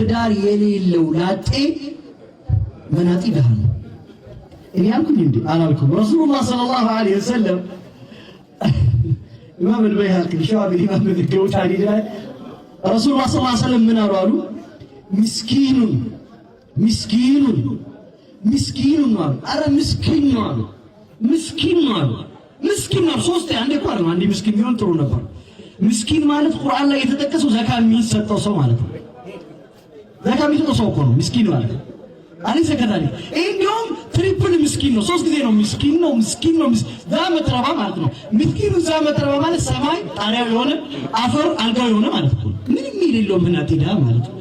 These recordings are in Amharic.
ትዳር የሌለው ላጤ መናጢ ደሃ ነው። እኔ አልኩኝ እንዴ አላልኩም? ረሱላህ ሰለላሁ ዐለይሂ ወሰለም ኢማም አልበይሃቂ ሸዋቢ ኢማም በዘገቡት ሐዲስ ላይ ረሱላህ ሰለላሁ ዐለይሂ ወሰለም ምን አሉ? ምስኪኑን አሉ። አረ ምስኪን ነው አሉ። ምስኪን ነው ሶስት አንዴ ቋር ነው። አንዴ ምስኪን ቢሆን ጥሩ ነበር። ምስኪን ማለት ቁርአን ላይ የተጠቀሰው ዘካ የሚሰጠው ሰው ማለት ነው። ዘካ የሚሰጠው ሰው እኮ ነው ምስኪን ማለት አለኝ ዘካታሊ። እንዲሁም ትሪፕል ምስኪን ነው። ሶስት ጊዜ ነው ምስኪን ነው ዛመትረባ ማለት ነው። ምስኪኑ ዛመትረባ ማለት ሰማይ ጣሪያው የሆነ አፈር አልጋው የሆነ ማለት ነው። ምንም የሌለው ምናጤ ደሃ ማለት ነው።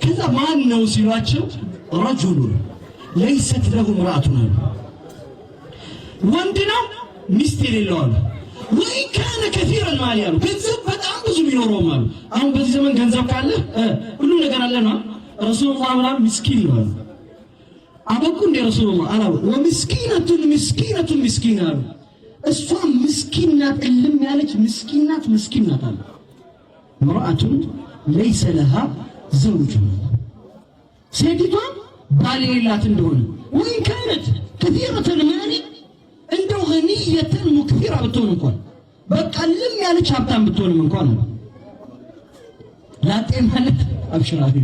ከዛ ማን ነው ሲሏቸው ረጁሉ ለይሰት ለሁ ምራአቱን አሉ። ወንድ ነው ሚስት የሌለው አሉ። ወይ ካነ ከثيرا ማል ያሉ ገንዘብ በጣም ብዙ የሚኖረው አሉ። አሁን በዚህ ዘመን ገንዘብ ካለ ሁሉ ነገር አለ ነው። ረሱላህ ምናምን ምስኪን ነው አሉ። አበቁ እንደ ረሱላህ አላው ወምስኪነቱን አሉ። እሷ ምስኪን ናት፣ እልም ያለች ምስኪን ናት አሉ። ምራአቱን ለይሰ ለሃ ዘውጅ ሴቲቷ ባል የሌላት እንደሆነ ወይ ካነት كثيرة المال እንደው ገኒየተን ሙክፊራ ብትሆን እንኳን በቃ ልም ያለች ሀብታም ብትሆንም እንኳን ላጤ ማለት አብሽራቢ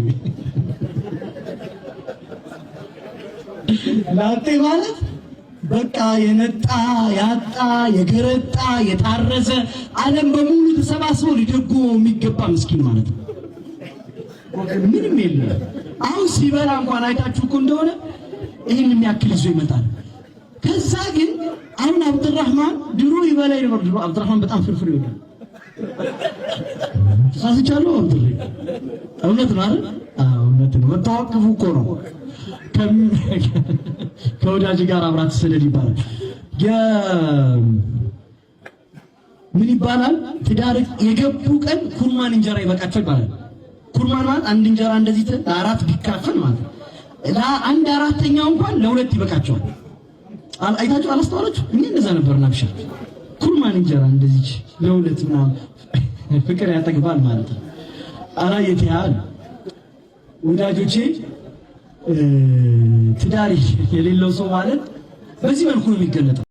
ላጤ ማለት በቃ የነጣ ያጣ የገረጣ የታረዘ ዓለም በሙሉ ተሰባስቦ ሊደጉመው የሚገባ ምስኪን ማለት ነው። ምንም የለም። አሁን ሲበላ እንኳን አይታችሁ እኮ እንደሆነ ይሄን የሚያክል ይዞ ይመጣል። ከዛ ግን አሁን አብዱራህማን ድሮ ይበላ ነበር። ድሮ አብዱራህማን በጣም ፍርፍር ይወዳል። ሳስቻለሁ አብዱራህማን እውነት ነው አይደል? አዎ እውነት ነው። ወጣው እኮ ነው ከወዳጅ ጋር አብራት ሰደድ ይባላል። ምን ይባላል? ትዳር የገቡ ቀን ኩርማን እንጀራ ይበቃቸው ይባላል። ኩርማን ማለት አንድ እንጀራ እንደዚህ አራት ቢካፈል ማለት ለአንድ አራተኛው እንኳን ለሁለት ይበቃቸዋል። አይታችሁ አላስተዋላችሁ? እኔ እንደዛ ነበርና ብቻ ኩርማን እንጀራ እንደዚህ ለሁለት ምናምን ፍቅር ያጠግባል ማለት ነው። አላየት ያህል ወዳጆቼ ትዳር የሌለው ሰው ማለት በዚህ መልኩ ነው የሚገለጠው።